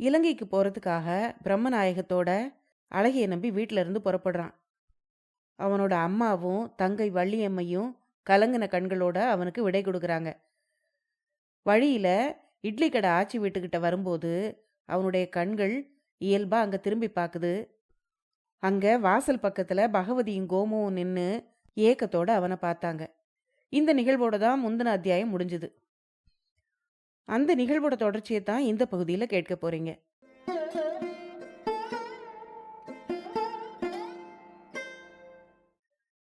இலங்கைக்கு போறதுக்காக பிரம்மநாயகத்தோட அழகிய நம்பி வீட்ல இருந்து புறப்படுறான். அவனோட அம்மாவும் தங்கை வள்ளியம்மையும் கலங்கின கண்களோட அவனுக்கு விடை கொடுக்குறாங்க. வழியில இட்லி கடை ஆச்சி வீட்டுக்கிட்ட வரும்போது அவனுடைய கண்கள் இயல்பா அங்க திரும்பி பார்க்குது. அங்க வாசல் பக்கத்துல பகவதியும் கோமுவும் நின்று ஏக்கத்தோட அவனை பார்த்தாங்க. இந்த நிகழ்வோட தான் முந்தின அத்தியாயம் முடிஞ்சுது. அந்த நிகழ்வோட தொடர்ச்சியை தான் இந்த பகுதியில் கேட்க போறீங்க.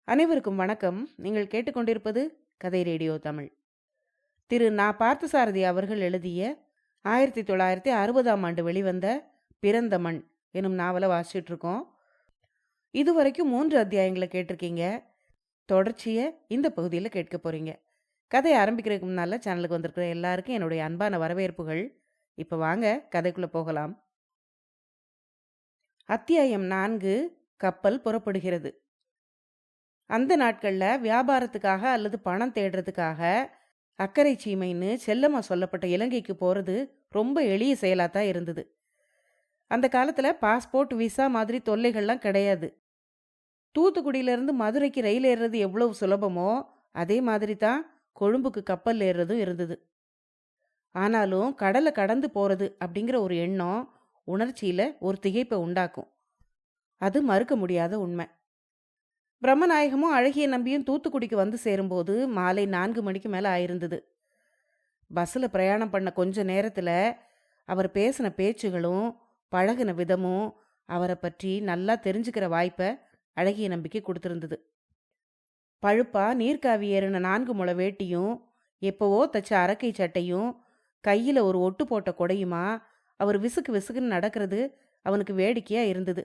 அனைவருக்கும் வணக்கம். நீங்கள் கேட்டுக்கொண்டிருப்பது கதை ரேடியோ தமிழ். திரு நா. பார்த்தசாரதி அவர்கள் எழுதிய 1960ஆம் ஆண்டு வெளிவந்த பிறந்த மண் எனும் நாவலை வாசிச்சுட்டு இருக்கோம். இதுவரைக்கும் 3 அத்தியாயங்களை கேட்டிருக்கீங்க. தொடர்ச்சியை இந்த பகுதியில் கேட்க போறீங்க. கதை ஆரம்பிக்கிறதுக்கு முன்னால சேனலுக்கு வந்திருக்கிற எல்லாருக்கும் என்னுடைய அன்பான வரவேற்புகள். இப்போ வாங்க கதைக்குள்ள போகலாம். அத்தியாயம் 4. கப்பல் புறப்படுகிறது. அந்த நாட்களில் வியாபாரத்துக்காக அல்லது பணம் தேடுறதுக்காக அக்கறை சீமைன்னு செல்லமாக சொல்லப்பட்ட இலங்கைக்கு போகிறது ரொம்ப எளிய செயலாக தான் இருந்தது. அந்த காலத்தில் பாஸ்போர்ட் விசா மாதிரி தொல்லைகள்லாம் கிடையாது. தூத்துக்குடியிலேருந்து மதுரைக்கு ரயில் ஏறுறது எவ்வளவு சுலபமோ அதே மாதிரி தான் கொழும்புக்கு கப்பல் ஏறுறதும் இருந்தது. ஆனாலும் கடலை கடந்து போகிறது அப்படிங்கிற ஒரு எண்ணம் உணர்ச்சியில் ஒரு திகைப்பை உண்டாக்கும். அது மறுக்க முடியாத உண்மை. பிரம்மநாயகமும் அழகிய நம்பியும் தூத்துக்குடிக்கு வந்து சேரும்போது மாலை 4 மணிக்கு மேலே ஆயிருந்தது. பஸ்ஸில் பிரயாணம் பண்ண கொஞ்ச நேரத்தில் அவர் பேசின பேச்சுகளும் பழகின விதமும் அவரை பற்றி நல்லா தெரிஞ்சுக்கிற வாய்ப்பை அழகிய நம்பிக்கை கொடுத்துருந்தது. பழுப்பா நீர்க்காவி ஏறின 4 முழ வேட்டியும் எப்போவோ தச்ச அரக்கை சட்டையும் கையில் ஒரு ஒட்டு போட்ட கொடையுமா அவர் விசுக்கு விசுக்குன்னு நடக்கிறது அவனுக்கு வேடிக்கையாக இருந்தது.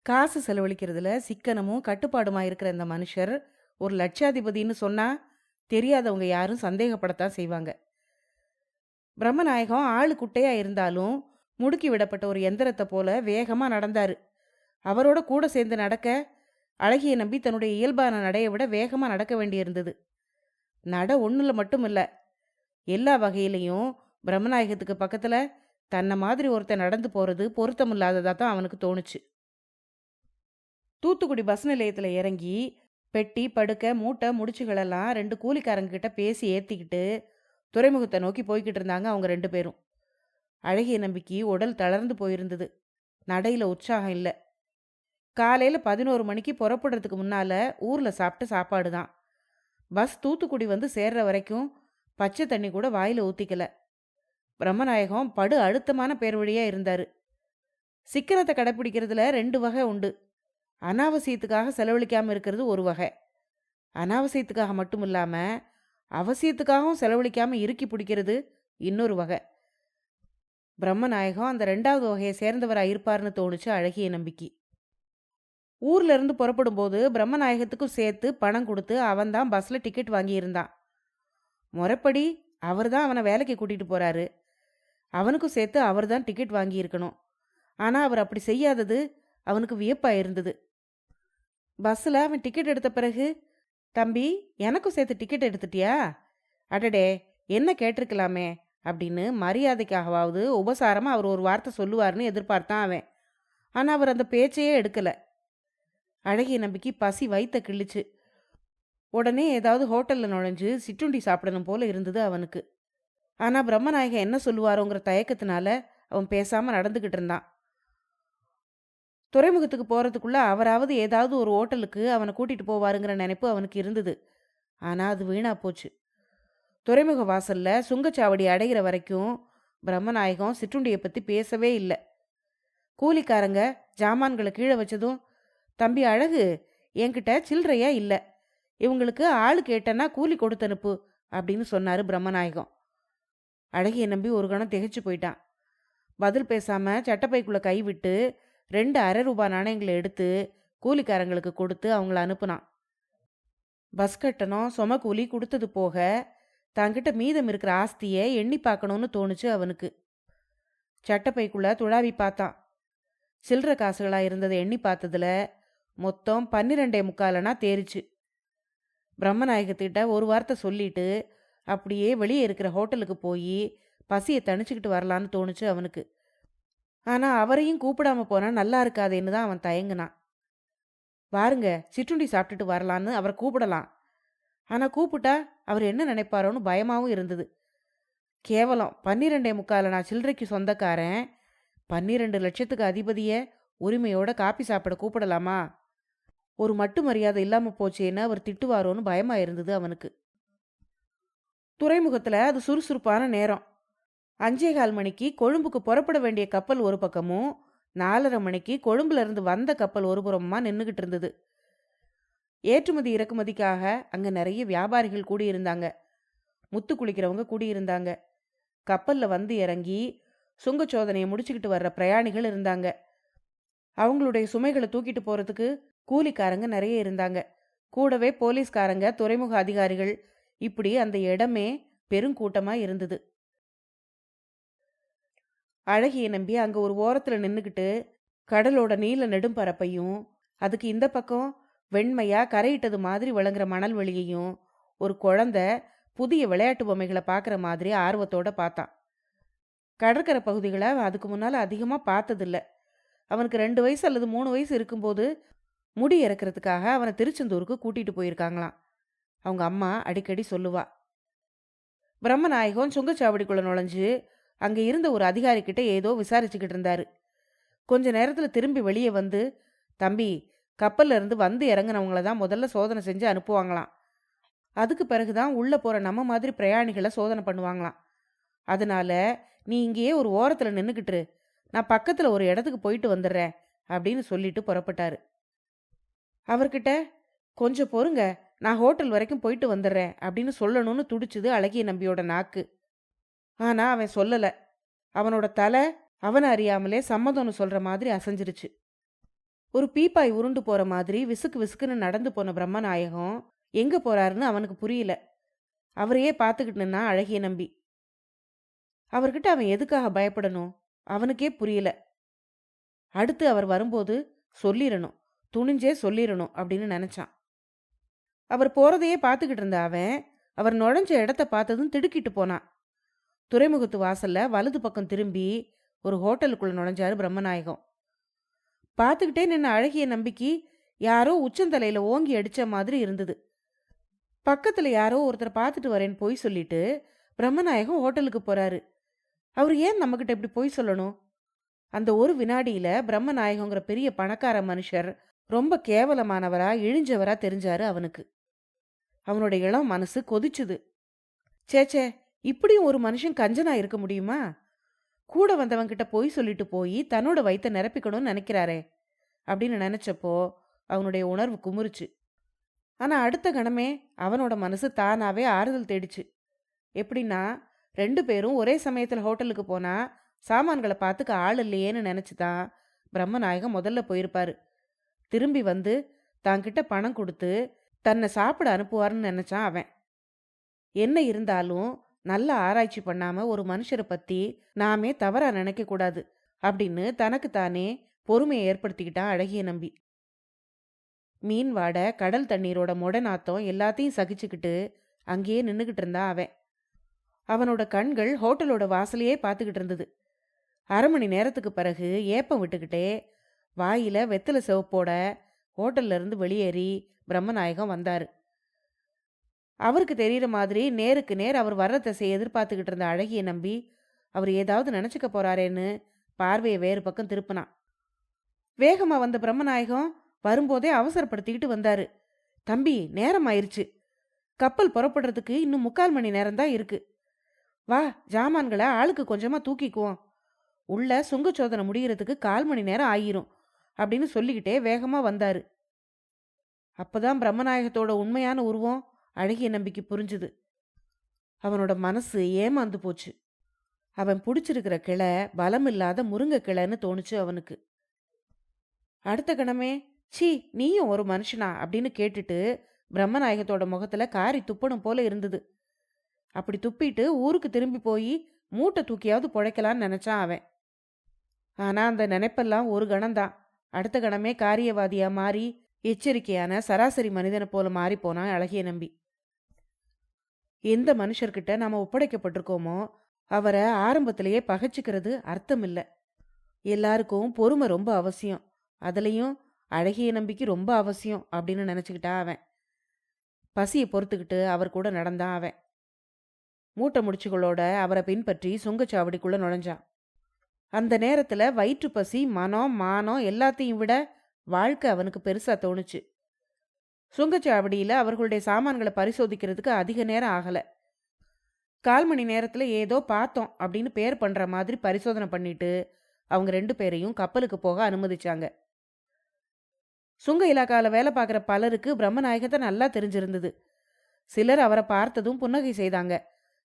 காசு செலவழிக்கிறதுல சிக்கனமும் கட்டுப்பாடுமா இருக்கிற இந்த மனுஷர் ஒரு லட்சாதிபதினு சொன்னால் தெரியாதவங்க யாரும் சந்தேகப்படத்தான் செய்வாங்க. பிரம்மநாயகம் ஆளு குட்டையாக இருந்தாலும் முடுக்கி விடப்பட்ட ஒரு எந்திரத்தை போல வேகமாக நடந்தார். அவரோட கூட சேர்ந்து நடக்க அழகிய நம்பி தன்னுடைய இயல்பான நடையை விட வேகமாக நடக்க வேண்டியிருந்தது. நட ஒன்றில் மட்டும் இல்லை, எல்லா வகையிலையும் பிரம்மநாயகத்துக்கு பக்கத்தில் தன்னை மாதிரி ஒருத்தன் நடந்து போகிறது பொருத்தமில்லாததாக தான் அவனுக்கு தோணுச்சு. தூத்துக்குடி பஸ் நிலையத்தில் இறங்கி பெட்டி படுக்க மூட்டை முடிச்சுகளெல்லாம் 2 கூலிக்காரங்கிட்ட பேசி ஏற்றிக்கிட்டு துறைமுகத்தை நோக்கி போய்கிட்டு இருந்தாங்க அவங்க 2 பேரும். அழகிய நம்பிக்கை உடல் தளர்ந்து போயிருந்தது. நடையில் உற்சாகம் இல்லை. காலையில் 11 மணிக்கு புறப்படுறதுக்கு முன்னால் ஊரில் சாப்பிட்ட சாப்பாடு தான். பஸ் தூத்துக்குடி வந்து சேர்ற வரைக்கும் பச்சை தண்ணி கூட வாயில் ஊற்றிக்கல. பிரம்மநாயகம் படு அழுத்தமான பேர் வழியாக இருந்தார். சிக்கனத்தை கடைப்பிடிக்கிறதுல 2 வகை உண்டு. அனாவசியத்துக்காக செலவழிக்காமல் இருக்கிறது ஒரு வகை. அனாவசியத்துக்காக மட்டும் இல்லாமல் அவசியத்துக்காகவும் செலவழிக்காமல் இறுக்கி பிடிக்கிறது இன்னொரு வகை. பிரம்மநாயகம் அந்த 2வது வகையை சேர்ந்தவராக இருப்பார்னு தோணுச்சு அழகிய நம்பிக்கை. ஊர்ல இருந்து புறப்படும் போது பிரம்மநாயகத்துக்கும் சேர்த்து பணம் கொடுத்து அவன் தான் பஸ்ஸில் டிக்கெட் வாங்கியிருந்தான். முறைப்படி அவர் தான் அவனை வேலைக்கு கூட்டிகிட்டு போகிறாரு. அவனுக்கும் சேர்த்து அவர் தான் டிக்கெட் வாங்கியிருக்கணும். ஆனால் அவர் அப்படி செய்யாதது அவனுக்கு வியப்பாக இருந்தது. பஸ்ஸில் அவன் டிக்கெட் எடுத்த பிறகு, தம்பி எனக்கும் சேர்த்து டிக்கெட் எடுத்துட்டியா? அடடே என்ன கேட்டிருக்கலாமே அப்படின்னு மரியாதைக்காகவாவது உபசாரமாக அவர் ஒரு வார்த்தை சொல்லுவார்னு எதிர்பார்த்தான் அவன். ஆனால் அவர் அந்த பேச்சையே எடுக்கலை. அழகிய நம்பிக்கை பசி வயிற்ற கிழிச்சு. உடனே ஏதாவது ஹோட்டலில் நுழைஞ்சு சிற்றுண்டி சாப்பிடணும் போல இருந்தது அவனுக்கு. ஆனால் பிரம்மநாயகன் என்ன சொல்லுவாரோங்கிற தயக்கத்தினால அவன் பேசாமல் நடந்துக்கிட்டு இருந்தான். துறைமுகத்துக்கு போகிறதுக்குள்ளே அவராவது ஏதாவது ஒரு ஹோட்டலுக்கு அவனை கூட்டிகிட்டு போவாருங்கிற நினைப்பு அவனுக்கு இருந்தது. ஆனால் அது வீணாக போச்சு. துறைமுக வாசலில் சுங்கச்சாவடி அடைகிற வரைக்கும் பிரம்மநாயகம் சிற்றுண்டியை பற்றி பேசவே இல்லை. கூலிக்காரங்க ஜாமான்களை கீழே வச்சதும், தம்பி அழகு என்கிட்ட சில்லறையா இல்லை, இவங்களுக்கு ஆளு கேட்டேன்னா கூலி கொடுத்து அனுப்பு அப்படின்னு சொன்னார் பிரம்மநாயகம். அழகிய நம்பி ஒரு கணம் திகைச்சு போயிட்டான். பதில் பேசாமல் சட்டப்பைக்குள்ளே கை விட்டு 2 அரை ரூபாய் நாணயங்களை எடுத்து கூலிக்காரங்களுக்கு கொடுத்து அவங்கள அனுப்புனான். பஸ் கட்டணம் சும கூலி கொடுத்தது போக தங்கிட்ட மீதம் இருக்கிற ஆஸ்தியை எண்ணி பார்க்கணும்னு தோணுச்சு அவனுக்கு. சட்டப்பைக்குள்ளே துழாவி பார்த்தான். சில்லற காசுகளாக இருந்ததை எண்ணி பார்த்ததுல மொத்தம் 12.25 தேறிச்சு. பிரம்மநாயகத்திட்ட ஒரு வார்த்தை சொல்லிட்டு அப்படியே வெளியே இருக்கிற ஹோட்டலுக்கு போய் பசியை தணிச்சுக்கிட்டு வரலான்னு தோணுச்சு அவனுக்கு. ஆனா அவரையும் கூப்பிடாம போனா நல்லா இருக்காதேன்னு தான் அவன் தயங்குனான். வாருங்க, சிற்றுண்டி சாப்பிட்டுட்டு வரலான்னு அவரை கூப்பிடலாம். ஆனா கூப்பிட்டா அவர் என்ன நினைப்பாரோன்னு பயமாவும் இருந்தது. கேவலம் 12.25 நான் சில்லறைக்கு சொந்தக்காரன், 12 லட்சத்துக்கு அதிபதிய உரிமையோட காப்பி சாப்பிட கூப்பிடலாமா? ஒரு மட்டு மரியாதை இல்லாம போச்சேன்னு அவர் திட்டுவாரோன்னு பயமா இருந்தது அவனுக்கு. துறைமுகத்துல அது சுறுசுறுப்பான நேரம். 5:15 மணிக்கு கொழும்புக்கு புறப்பட வேண்டிய கப்பல் ஒரு பக்கமும், 4:30 மணிக்கு கொழும்புல இருந்து வந்த கப்பல் ஒரு புறமா நின்னுகிட்டு இருந்தது. ஏற்றுமதி இறக்குமதிக்காக அங்க நிறைய வியாபாரிகள் கூடியிருந்தாங்க. முத்து குளிக்கிறவங்க கூடியிருந்தாங்க. கப்பல்ல வந்து இறங்கி சுங்கச்சோதனையை முடிச்சுக்கிட்டு வர்ற பிரயாணிகள் இருந்தாங்க. அவங்களுடைய சுமைகளை தூக்கிட்டு போறதுக்கு கூலிக்காரங்க நிறைய இருந்தாங்க. கூடவே போலீஸ்காரங்க, துறைமுக அதிகாரிகள், இப்படி அந்த இடமே பெருங்கூட்டமா இருந்தது. அழகிய நம்பி அங்க ஒரு ஓரத்துல நின்னுக்கிட்டு கடலோட நீல நெடும்பரப்பையும், அதுக்கு இந்த பக்கம் வெண்மையா கரையிட்டது மாதிரி விளங்குற மணல் வெளியையும் ஒரு குழந்தை புதிய விளையாட்டு பொம்மைகளை பார்க்குற மாதிரி ஆர்வத்தோட பார்த்தான். கடற்கரை பகுதிகளை அவன் அதுக்கு முன்னால அதிகமா பார்த்ததில்ல. அவனுக்கு 2 வயசு அல்லது 3 வயசு இருக்கும்போது முடி இறக்கிறதுக்காக அவனை திருச்செந்தூருக்கு கூட்டிட்டு போயிருக்காங்களாம். அவங்க அம்மா அடிக்கடி சொல்லுவா. பிரம்மநாயகம் சுங்கச்சாவடிக்குள்ள நுழைஞ்சு அங்க இருந்த ஒரு அதிகாரி கிட்ட ஏதோ விசாரிச்சுக்கிட்டு இருந்தாரு. கொஞ்ச நேரத்துல திரும்பி வெளியே வந்து, தம்பி, கப்பல்ல இருந்து வந்து இறங்குனவங்கள தான் முதல்ல சோதனை செஞ்சு அனுப்புவாங்களாம். அதுக்கு பிறகுதான் உள்ள போற நம்ம மாதிரி பிரயாணிகளை சோதனை பண்ணுவாங்களாம். அதனால நீ இங்கேயே ஒரு ஓரத்துல நின்னுக்கிட்டு, நான் பக்கத்துல ஒரு இடத்துக்கு போயிட்டு வந்துடுறேன் அப்படின்னு சொல்லிட்டு புறப்பட்டாரு. அவர்கிட்ட கொஞ்சம் பொறுங்க, நான் ஹோட்டல் வரைக்கும் போயிட்டு வந்துடுறேன் அப்படின்னு சொல்லணும்னு துடிச்சுது அழகிய நம்பியோட நாக்கு. ஆனா அவன் சொல்லல. அவனோட தலை அவனை அறியாமலே சம்மதம்னு சொல்ற மாதிரி அசைஞ்சிருச்சு. ஒரு பீப்பாய் உருண்டு போற மாதிரி விசுக்கு விசுக்குன்னு நடந்து போன பிரம்மநாயகம் எங்க போறாருன்னு அவனுக்கு புரியல. அவரையே பார்த்துக்கிட்டு நின்னா அழகிய நம்பி. அவர்கிட்ட அவன் எதுக்காக பயப்படணும் அவனுக்கே புரியல. அடுத்து அவர் வரும்போது சொல்லிடணும், துணிஞ்சே சொல்லிடணும் அப்படின்னு நினைச்சான். அவர் போறதையே பார்த்துக்கிட்டு இருந்த அவன் அவர் நுழைஞ்ச இடத்த பார்த்ததும் திடுக்கிட்டு போனான். துறைமுகத்து வாசல்ல வலது பக்கம் திரும்பி ஒரு ஹோட்டலுக்குள்ள நுழைஞ்சாரு பிரம்மநாயகம். பார்த்துக்கிட்டே நின்ன அழகிய நம்பிக்கை யாரோ உச்சந்தலையில ஓங்கி அடிச்ச மாதிரி இருந்தது. பக்கத்துல யாரோ ஒருத்தர் பார்த்துட்டு வரேன்னு பொய் சொல்லிட்டு பிரம்மநாயகம் ஹோட்டலுக்கு போறாரு. அவர் ஏன் நம்மகிட்ட இப்படி பொய் சொல்லணும்? அந்த ஒரு வினாடியில பிரம்மநாயகங்கிற பெரிய பணக்கார மனுஷர் ரொம்ப கேவலமானவரா இழிஞ்சவரா தெரிஞ்சாரு அவனுக்கு. அவனுடைய இளம் மனசு கொதிச்சுது. சேச்சே, இப்படியும் ஒரு மனுஷன் கஞ்சனா இருக்க முடியுமா? கூட வந்தவங்கிட்ட பொய் சொல்லிட்டு போய் தன்னோட வயித்தை நிரப்பிக்கணும்னு நினைக்கிறாரே அப்படின்னு நினைச்சப்போ அவனுடைய உணர்வு குமுறுச்சு. ஆனா அடுத்த கணமே அவனோட மனசு தானாவே ஆறுதல் தேடிச்சு. எப்படின்னா, 2 பேரும் ஒரே சமயத்துல ஹோட்டலுக்கு போனா சாமான்களை பார்த்துக்க ஆள் இல்லையேன்னு நினைச்சுதான் பிரம்மநாயகம் முதல்ல போயிருப்பாரு. திரும்பி வந்து தான்கிட்ட பணம் கொடுத்து தன்னை சாப்பிட அனுப்புவார்னு நினைச்சான் அவன். என்ன இருந்தாலும் நல்ல ஆராய்ச்சி பண்ணாம ஒரு மனுஷரை பத்தி நாமே தவறா நினைக்க கூடாது அப்படின்னு தனக்கு தானே பொறுமையை ஏற்படுத்திக்கிட்டான் அழகிய நம்பி. மீன் வாடை, கடல் தண்ணீரோட மொட நாத்தம் எல்லாத்தையும் சகிச்சுக்கிட்டு அங்கேயே நின்னுகிட்டு இருந்தான் அவன். அவனோட கண்கள் ஹோட்டலோட வாசலையே பார்த்துக்கிட்டு இருந்தது. 1/2 மணி நேரத்துக்கு பிறகு ஏப்பம் விட்டுக்கிட்டே வாயில வெத்தலை சிவப்போட ஹோட்டல்ல இருந்து வெளியேறி பிரம்மநாயகம் வந்தாரு. அவருக்கு தெரியற மாதிரி நேருக்கு நேர் அவர் வர்ற திசையை எதிர்பார்த்துக்கிட்டு இருந்த அழகிய நம்பி அவர் ஏதாவது நினைச்சுக்க போறாரேன்னு பார்வையை வேறு பக்கம் திருப்பினான். வேகமா வந்த பிரம்மநாயகம் வரும்போதே அவசரப்படுத்திக்கிட்டு வந்தாரு. தம்பி, நேரம் ஆயிருச்சு. கப்பல் புறப்படுறதுக்கு இன்னும் 3/4 மணி நேரம்தான் இருக்கு. வா, ஜாமான்களை ஆளுக்கு கொஞ்சமா தூக்கிக்குவோம். உள்ள சுங்கச்சோதனை முடிகிறதுக்கு 1/4 மணி நேரம் ஆயிரும் அப்படின்னு சொல்லிக்கிட்டே வேகமா வந்தாரு. அப்பதான் பிரம்மநாயகத்தோட உண்மையான உருவம் அழகிய நம்பிக்கை புரிஞ்சுது. அவனோட மனசு ஏமாந்து போச்சு. அவன் பிடிச்சிருக்கிற கிளை பலமில்லாத முருங்கை கிளைன்னு தோணுச்சு அவனுக்கு. அடுத்த கணமே, சீ, நீயும் ஒரு மனுஷனா அப்படின்னு கேட்டுட்டு பிரம்மநாயகத்தோட முகத்துல காரி துப்பணும் போல இருந்தது. அப்படி துப்பிட்டு ஊருக்கு திரும்பி போய் மூட்டை தூக்கியாவது பொழைக்கலான்னு நினைச்சான் அவன். ஆனா அந்த நினைப்பெல்லாம் ஒரு கணம்தான். அடுத்த கணமே காரியவாதியா மாறி எச்சரிக்கையான சராசரி மனிதனை போல மாறி போனான் அழகிய நம்பி. எந்த மனுஷர்கிட்ட நாம ஒப்படைக்கப்பட்டிருக்கோமோ அவரை ஆரம்பத்திலேயே பகைச்சிக்கிறது அர்த்தம் இல்லை. எல்லாருக்கும் பொறுமை ரொம்ப அவசியம், அதுலயும் அழகிய நம்பிக்கை ரொம்ப அவசியம் அப்படின்னு நினைச்சுக்கிட்டான் அவன். பசியை பொறுத்துக்கிட்டு அவர் கூட நடந்தான் அவன். மூட்டை முடிச்சுகளோட அவரை பின்பற்றி சுங்கச்சாவடிக்குள்ள நுழைஞ்சான். அந்த நேரத்துல வயிற்று பசி, மனம், மானம் எல்லாத்தையும் விட வாழ்க்கை அவனுக்கு பெருசா தோணுச்சு. சுங்கச்சாவடியில அவர்களுடைய சாமான்களை பரிசோதிக்கிறதுக்கு அதிக நேரம் ஆகல. 1/4 மணி நேரத்துல ஏதோ பார்த்தோம் அப்படின்னு பேர் பண்ற மாதிரி பரிசோதனை பண்ணிட்டு அவங்க 2 பேரையும் கப்பலுக்கு போக அனுமதிச்சாங்க. சுங்க இலாக்கால வேலை பார்க்குற பலருக்கு பிரம்மநாயகத்தை நல்லா தெரிஞ்சிருந்தது. சிலர் அவரை பார்த்ததும் புன்னகை செய்தாங்க.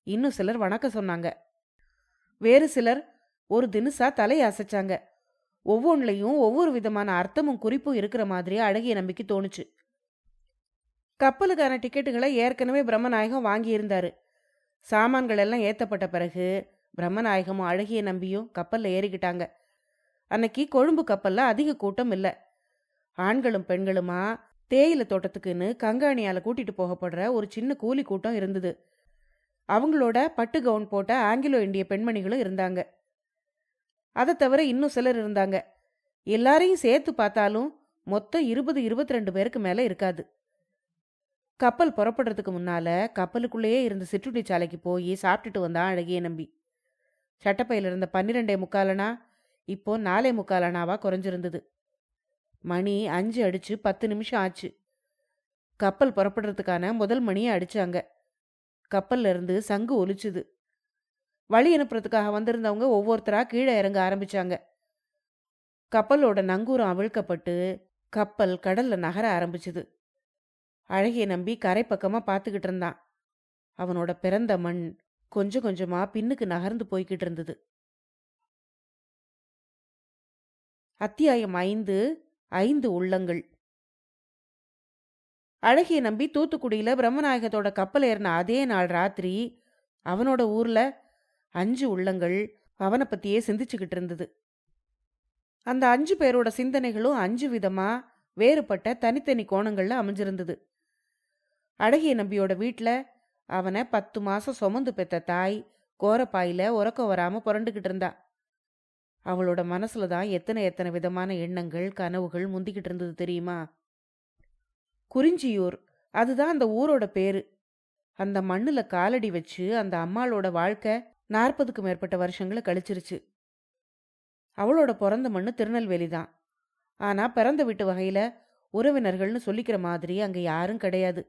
இன்னும் சிலர் வணக்கம் சொன்னாங்க. வேறு சிலர் ஒரு தினுசா தலையை அசைச்சாங்க. ஒவ்வொன்றிலையும் ஒவ்வொரு விதமான அர்த்தமும் குறிப்பும் இருக்கிற மாதிரியே அழகிய நம்பிக்கை தோணுச்சு. கப்பலுக்கான டிக்கெட்டுகளை ஏற்கனவே பிரம்மநாயகம் வாங்கியிருந்தாரு. சாமான்கள் எல்லாம் ஏற்றப்பட்ட பிறகு பிரம்மநாயகமும் அழகிய நம்பியும் கப்பலில் ஏறிக்கிட்டாங்க. அன்னைக்கு கொழும்பு கப்பலில் அதிக கூட்டம் இல்லை. ஆண்களும் பெண்களுமா தேயிலை தோட்டத்துக்குன்னு கங்காணியால் கூட்டிட்டு போகப்படுற ஒரு சின்ன கூலி கூட்டம் இருந்தது. அவங்களோட பட்டு கவுன் போட்ட ஆங்கிலோ இந்திய பெண்மணிகளும் இருந்தாங்க. அதை தவிர இன்னும் சிலர் இருந்தாங்க. எல்லாரையும் சேர்த்து பார்த்தாலும் மொத்தம் 20-22 பேருக்கு மேலே இருக்காது. கப்பல் புறப்படுறதுக்கு முன்னால கப்பலுக்குள்ளேயே இருந்த சிற்றுண்டி சாலைக்கு போய் சாப்பிட்டுட்டு வந்தான் அழகிய நம்பி. சட்டப்பையில் இருந்த 12:45 இப்போ 4:45 குறைஞ்சிருந்தது. மணி 5 அடிச்சு 10 நிமிஷம் ஆச்சு. கப்பல் புறப்படுறதுக்கான முதல் மணியை அடிச்சாங்க. கப்பல்ல இருந்து சங்கு ஒலிச்சுது. வழி அனுப்புறதுக்காக வந்திருந்தவங்க ஒவ்வொருத்தரா கீழே இறங்க ஆரம்பிச்சாங்க. கப்பலோட நங்கூரம் அவிழ்க்கப்பட்டு கப்பல் கடல்ல நகர ஆரம்பிச்சுது. அழகிய நம்பி கரை பக்கமா பார்த்துக்கிட்டு இருந்தான். அவனோட பிறந்த மண் கொஞ்சம் கொஞ்சமா பின்னுக்கு நகர்ந்து போய்கிட்டு இருந்தது. அத்தியாயம் 5. 5 உள்ளங்கள். அழகிய நம்பி தூத்துக்குடியில பிரம்மநாயகத்தோட கப்பல் ஏறின அதே நாள் ராத்திரி அவனோட ஊர்ல 5 உள்ளங்கள் அவனை பத்தியே சிந்திச்சுக்கிட்டு இருந்தது. அந்த 5 பேரோட சிந்தனைகளும் 5 விதமா வேறுபட்ட தனித்தனி கோணங்கள்ல அமைஞ்சிருந்தது. அழகிய நம்பியோட வீட்டில் அவனை 10 மாசம் சுமந்து பெத்த தாய் கோரப்பாயில உறக்கம் வராம புரண்டுகிட்டு இருந்தா. அவளோட மனசுல தான் எத்தனை எத்தனை விதமான எண்ணங்கள் கனவுகள் முந்திக்கிட்டு இருந்தது தெரியுமா? குறிஞ்சியூர், அதுதான் அந்த ஊரோட பேரு. அந்த மண்ணுல காலடி வச்சு அந்த அம்மாளோட வாழ்க்கை 40க்கும் மேற்பட்ட வருஷங்களை கழிச்சிருச்சு. அவளோட பிறந்த மண்ணு திருநெல்வேலி தான். ஆனா பிறந்த வீட்டு வகையில உறவினர்கள்னு சொல்லிக்கிற மாதிரி அங்க யாரும் கிடையாது.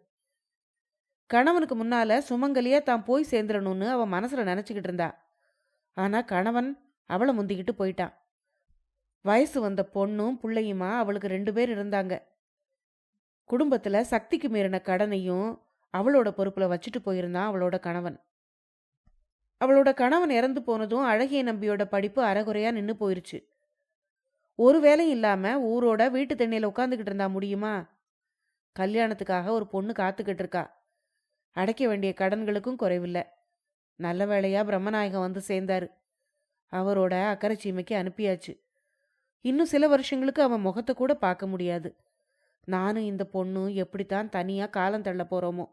கணவனுக்கு முன்னால சுமங்கலியா தான் போய் சேர்ந்துடணும்னு அவன் மனசுல நினைச்சுக்கிட்டு இருந்தா. ஆனா கணவன் அவளை முந்திக்கிட்டு போயிட்டான். வயசு வந்த பொண்ணும் பிள்ளையுமா அவளுக்கு 2 பேர் இருந்தாங்க. குடும்பத்துல சக்திக்கு மீறின கடனையும் அவளோட பொறுப்புல வச்சுட்டு போயிருந்தான் அவளோட கணவன். அவளோட கணவன் இறந்து போனதும் அழகிய நம்பியோட படிப்பு அரைகுறையா நின்னு போயிருச்சு. ஒரு வேலையும் இல்லாம ஊரோட வீட்டு தண்ணியில உட்காந்துக்கிட்டு இருந்தா முடியுமா? கல்யாணத்துக்காக ஒரு பொண்ணு காத்துக்கிட்டு இருக்கா. அடைக்க வேண்டிய கடன்களுக்கும் குறைவில்லை. நல்ல வேளையா பிரம்மநாயகம் வந்து சேர்ந்தாரு. அவரோட அக்கறை சீமைக்கு அனுப்பியாச்சு. இன்னும் சில வருஷங்களுக்கு அவன் முகத்தை கூட பார்க்க முடியாது. நானும் இந்த பொண்ணும் எப்படித்தான் தனியா காலம் தள்ள போறோமோ.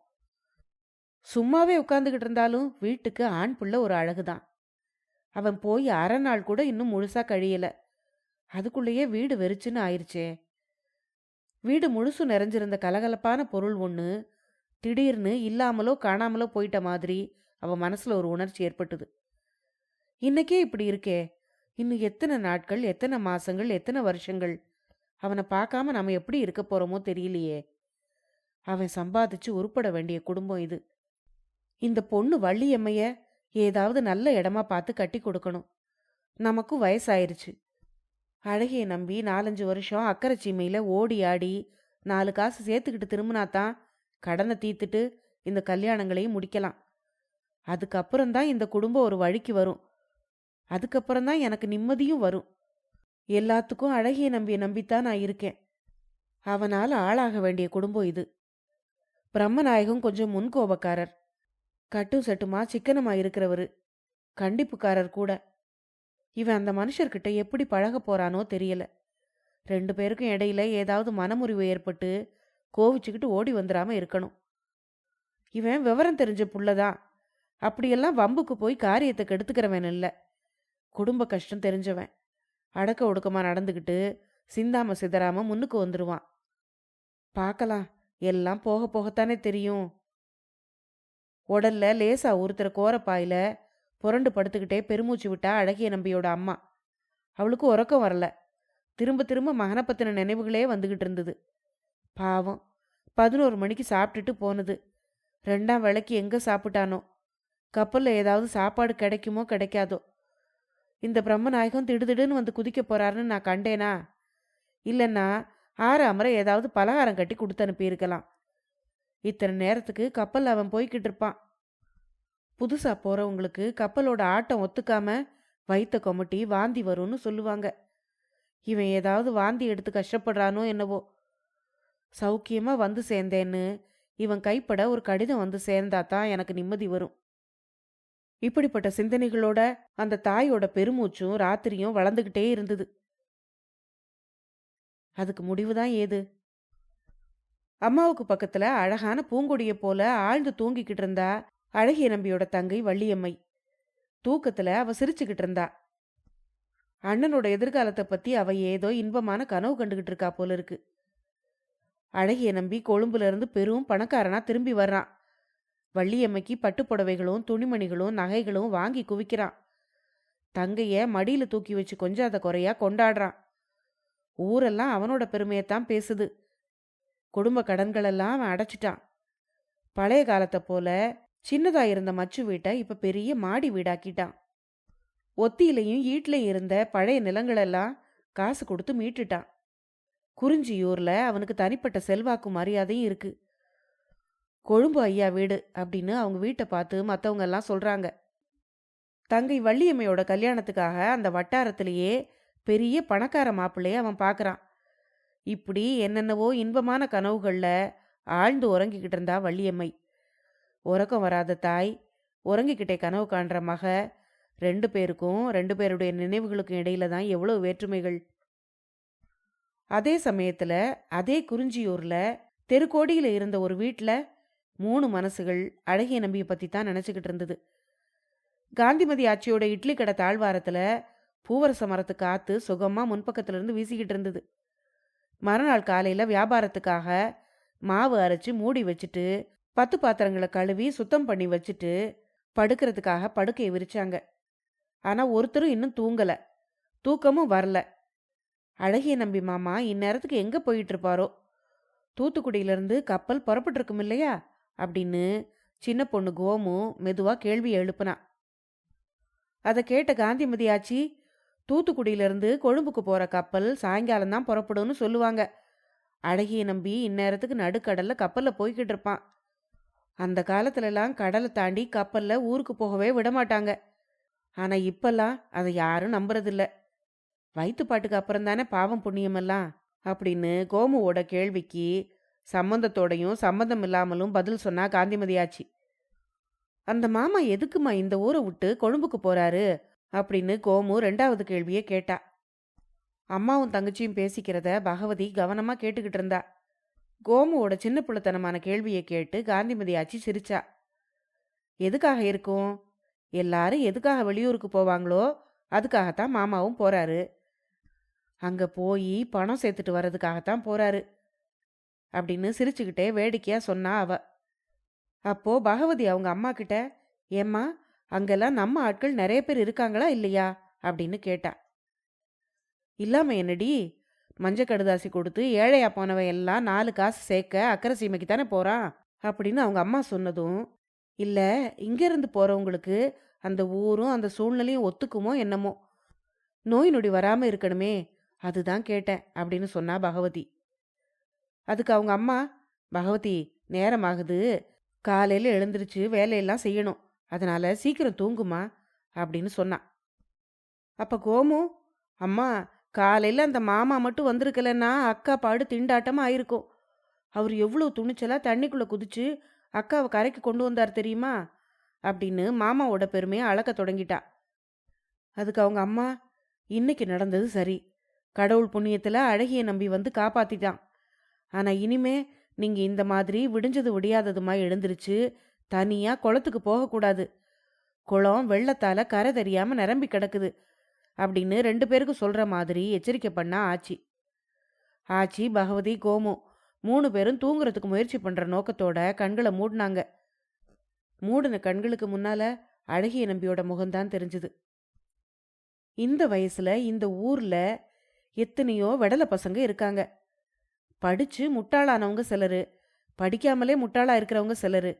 சும்மாவே உட்கார்ந்துகிட்டு இருந்தாலும் வீட்டுக்கு ஆண் புள்ள ஒரு அழகுதான். அவன் போய் அரை நாள் கூட இன்னும் முழுசா கழியல. அதுக்குள்ளேயே வீடு வெறிச்சுன்னு ஆயிருச்சே. வீடு முழுசு நிறைஞ்சிருந்த கலகலப்பான பொருள் ஒன்று திடீர்னு இல்லாமலோ காணாமலோ போயிட்ட மாதிரி அவன் மனசுல ஒரு உணர்ச்சி ஏற்பட்டது. இன்னைக்கே இப்படி இருக்கே, இன்னும் எத்தனை நாட்கள், எத்தனை மாசங்கள், எத்தனை வருஷங்கள் அவனை பார்க்காம நம்ம எப்படி இருக்க போறோமோ தெரியலையே. அவன் சம்பாதிச்சு உருப்பட வேண்டிய குடும்பம் இது. இந்த பொண்ணு வள்ளியம்மைய ஏதாவது நல்ல இடமா பார்த்து கட்டி கொடுக்கணும். நமக்கும் வயசாயிருச்சு. அழகிய நம்பி 4-5 வருஷம் அக்கறை சீமையில ஓடி ஆடி 4 காசு சேர்த்துக்கிட்டு திரும்பினாதான் கடனை தீர்த்துட்டு இந்த கல்யாணங்களையும் முடிக்கலாம். அதுக்கப்புறம்தான் இந்த குடும்பம் ஒரு வழிக்கு வரும். அதுக்கப்புறம்தான் எனக்கு நிம்மதியும் வரும். எல்லாத்துக்கும் அழகிய நம்பியை நம்பித்தான் நான் இருக்கேன். அவனால் ஆளாக வேண்டிய குடும்பம் இது. பிரம்மநாயகம் கொஞ்சம் முன்கோபக்காரர். கட்டும் சட்டுமா சிக்கனமா இருக்கிறவரு. கண்டிப்புக்காரர் கூட. இவன் அந்த மனுஷர்கிட்ட எப்படி பழக போறானோ தெரியல. 2 பேருக்கும் இடையில ஏதாவது மனமுறிவு ஏற்பட்டு கோவிச்சுக்கிட்டு ஓடி வந்துடாம இருக்கணும். இவன் விவரம் தெரிஞ்ச புள்ளதான். அப்படியெல்லாம் வம்புக்கு போய் காரியத்தை கெடுத்துக்கிறவன் இல்லை. குடும்ப கஷ்டம் தெரிஞ்சவன். அடக்க ஒடுக்கமா நடந்துக்கிட்டு சிந்தாம சிதறாம முன்னுக்கு வந்துருவான். பார்க்கலாம், எல்லாம் போக போகத்தானே தெரியும். உடல்ல லேசா உறுத்துற கோரப்பாயில புரண்டு படுத்துக்கிட்டே பெருமூச்சு விட்டா அழகிய நம்பியோட அம்மா. அவளுக்கு உறக்கம் வரல. திரும்ப திரும்ப மகனை பத்தின நினைவுகளே வந்துகிட்டு இருந்தது. பாவம், 11 மணிக்கு சாப்பிட்டுட்டு போனது. 2ஆம் வேளைக்கு எங்க சாப்பிட்டானோ? கப்பல்ல ஏதாவது சாப்பாடு கிடைக்குமோ கிடைக்காதோ? இந்த பிரம்மநாயகம் திடுதிடுன்னு வந்து குதிக்க போறாருன்னு நான் கண்டேனா? இல்லைன்னா ஆறாமற ஏதாவது பலகாரம் கட்டி கொடுத்து அனுப்பியிருக்கலாம். இத்தனை நேரத்துக்கு கப்பல் அவன் போய்கிட்டு இருப்பான். புதுசா போறவங்களுக்கு கப்பலோட ஆட்டம் ஒத்துக்காம வயித்த கொமட்டி வாந்தி வரும்னு சொல்லுவாங்க. இவன் ஏதாவது வாந்தி எடுத்து கஷ்டப்படுறானோ என்னவோ. சௌக்கியமா வந்து சேர்ந்தேன்னு இவன் கைப்பட ஒரு கடிதம் வந்து சேர்ந்தாதான் எனக்கு நிம்மதி வரும். இப்படிப்பட்ட சிந்தனைகளோட அந்த தாயோட பெருமூச்சும் ராத்திரியும் வளர்ந்துகிட்டே இருந்தது. அதுக்கு முடிவுதான் ஏது? அம்மாவுக்கு பக்கத்துல அழகான பூங்கொடிய போல ஆழ்ந்து தூங்கிக்கிட்டு இருந்தா அழகிய நம்பியோட தங்கை வள்ளியம்மை. தூக்கத்துல அவ சிரிச்சுக்கிட்டு இருந்தா. அண்ணனோட எதிர்காலத்தை பத்தி அவ ஏதோ இன்பமான கனவு கண்டுகிட்டு இருக்கா போல இருக்கு. அழகிய நம்பி கொழும்புல இருந்து பெரும் பணக்காரனா திரும்பி வர்றான். வள்ளியம்மைக்கு பட்டுப்புடவைகளும் துணிமணிகளும் நகைகளும் வாங்கி குவிக்கிறான். தங்கைய மடியில தூக்கி வச்சு கொஞ்சாத குறையா கொண்டாடுறான். ஊரெல்லாம் அவனோட பெருமையத்தான் பேசுது. குடும்ப கடன்களெல்லாம் அவன் அடைச்சிட்டான். பழைய காலத்தை போல சின்னதா இருந்த மச்சு வீட்டை இப்ப பெரிய மாடி வீடாக்கிட்டான். ஒத்தியிலையும் ஈட்லையும் இருந்த பழைய நிலங்களெல்லாம் காசு கொடுத்து மீட்டுட்டான். குறிஞ்சியூர்ல அவனுக்கு தனிப்பட்ட செல்வாக்கும் மரியாதையும் இருக்கு. கொழும்பு ஐயா வீடு அப்படின்னு அவங்க வீட்டை பார்த்து மற்றவங்க எல்லாம் சொல்றாங்க. தங்கை வள்ளியம்மையோட கல்யாணத்துக்காக அந்த வட்டாரத்திலேயே பெரிய பணக்கார மாப்பிள்ளைய அவன் பார்க்கறான். இப்படி என்னென்னவோ இன்பமான கனவுகள்ல ஆழ்ந்து உறங்கிக்கிட்டு இருந்தா வள்ளியம்மை. உறக்கம் வராத தாய், உறங்கிக்கிட்டே கனவு காண்ற மக, 2 பேருக்கும் 2 பேருடைய நினைவுகளுக்கும் இடையில தான் எவ்வளவு வேற்றுமைகள். அதே சமயத்துல அதே குறிஞ்சியூர்ல தெருக்கோடியில இருந்த ஒரு வீட்டுல 3 மனசுகள் அழகிய நம்பியை பத்தி தான் நினைச்சுக்கிட்டு இருந்தது. காந்திமதி ஆட்சியோட இட்லி கடை தாழ்வாரத்துல பூவரச மரத்து காத்து சுகமா முன்பக்கத்துல இருந்து வீசிக்கிட்டு இருந்தது. மறுநாள் காலையில வியாபாரத்துக்காக மாவு அரைச்சு மூடி வச்சுட்டு 10 பாத்திரங்களை கழுவி சுத்தம் பண்ணி வச்சுட்டு படுக்கிறதுக்காக படுக்கையை விரிச்சாங்க. ஆனா ஒருத்தரும் இன்னும் தூங்கல, தூக்கமும் வரல. அழகிய நம்பி மாமா இந்நேரத்துக்கு எங்க போயிட்டு இருப்பாரோ? தூத்துக்குடியிலிருந்து கப்பல் புறப்பட்டு இருக்கும் இல்லையா அப்படின்னு சின்ன பொண்ணு கோமு மெதுவா கேள்வி எழுப்புனா. அதை கேட்ட காந்திமதி ஆச்சி, தூத்துக்குடியிலிருந்து கொழும்புக்கு போற கப்பல் சாயங்காலம் தான் புறப்படும்னு சொல்லுவாங்க. அழகிய நம்பி இந்நேரத்துக்கு நடுக்கடல்ல கப்பல்ல போய்கிட்டு இருப்பான். அந்த காலத்துலலாம் கடலை தாண்டி கப்பல்ல ஊருக்கு போகவே விடமாட்டாங்க. ஆனா இப்பெல்லாம் அதை யாரும் நம்புறதில்ல. வயிற்றுப்பாட்டுக்கு அப்புறம் தானே பாவம் புண்ணியமெல்லாம் அப்படின்னு கோமுவோட கேள்விக்கு சம்பந்தத்தோடையும் சம்பந்தம் இல்லாமலும் பதில் சொன்னா காந்திமதியாச்சு. அந்த மாமா எதுக்குமா இந்த ஊரை விட்டு கொழும்புக்கு போறாரு அப்படின்னு கோமு 2வது கேள்வியே கேட்டா. அம்மாவும் தங்கச்சியும் பேசிக்கிறத பகவதி கவனமா கேட்டுக்கிட்டு இருந்தா. கோமுவோட சின்ன பிள்ளைத்தனமான கேள்வியை கேட்டு காந்திமதியாச்சி சிரிச்சா. எதுக்காக இருக்கும்? எல்லாரும் எதுக்காக வெளியூருக்கு போவாங்களோ அதுக்காகத்தான் மாமாவும் போறாரு. அங்க போய் பணம் சேர்த்துட்டு வர்றதுக்காகத்தான் போறாரு அப்படின்னு சிரிச்சுக்கிட்டே வேடிக்கையா சொன்னா அவ. அப்போ பகவதி அவங்க அம்மா கிட்ட, ஏம்மா அங்கெல்லாம் நம்ம ஆட்கள் நிறைய பேர் இருக்காங்களா இல்லையா அப்படின்னு கேட்டா. இல்லாம என்னடி, மஞ்ச கடுதாசி கொடுத்து ஏழையா போனவன் எல்லாம் 4 காசு சேர்க்க அக்கறை சீமைக்கு தானே போறான் அப்படின்னு அவங்க அம்மா சொன்னதும், இல்ல இங்கிருந்து போறவங்களுக்கு அந்த ஊரும் அந்த சூழ்நிலையும் ஒத்துக்குமோ என்னமோ, நோய் நொடி வராம இருக்கணுமே அதுதான் கேட்டேன் அப்படின்னு சொன்னா பகவதி. அதுக்கு அவங்க அம்மா, பகவதி நேரமாகுது, காலையில எழுந்திருச்சு வேலையெல்லாம் செய்யணும், அதனால சீக்கிரம் தூங்குமா அப்படின்னு சொன்னான். அப்ப கோமு, அம்மா காலையில அந்த மாமா மட்டும் வந்திருக்கலன்னா அக்கா பாடு திண்டாட்டமா ஆயிருக்கும். அவர் எவ்வளவு துணிச்சலா தண்ணிக்குள்ள குதிச்சு அக்காவை கரைக்கு கொண்டு வந்தார் தெரியுமா அப்படின்னு மாமாவோட பெருமையை அளக்க தொடங்கிட்டா. அதுக்கு அவங்க அம்மா, இன்னைக்கு நடந்தது சரி, கடவுள் புண்ணியத்துல அழகிய நம்பி வந்து காப்பாத்திட்டான். ஆனா இனிமே நீங்க இந்த மாதிரி விடிஞ்சது விடியாததுமா எழுந்திருச்சு தனியா குளத்துக்கு போகக்கூடாது. குளம் வெள்ளத்தால கரை தெரியாம நிரம்பி கிடக்குது, அப்படின்னு 2 பேருக்கும் சொல்ற மாதிரி எச்சரிக்கை பண்ணா ஆச்சி. ஆச்சி, பகவதி, கோமு 3 பேரும் தூங்குறதுக்கு முயற்சி பண்ற நோக்கத்தோட கண்களை மூடினாங்க. மூடின கண்களுக்கு முன்னால அழகிய நம்பியோட முகம்தான் தெரிஞ்சுது. இந்த வயசுல இந்த ஊர்ல எத்தனையோ வெடலை பசங்க இருக்காங்க. படிச்சு முட்டாளானவங்க சிலரு, படிக்காமலே முட்டாளா இருக்கிறவங்க சிலரு,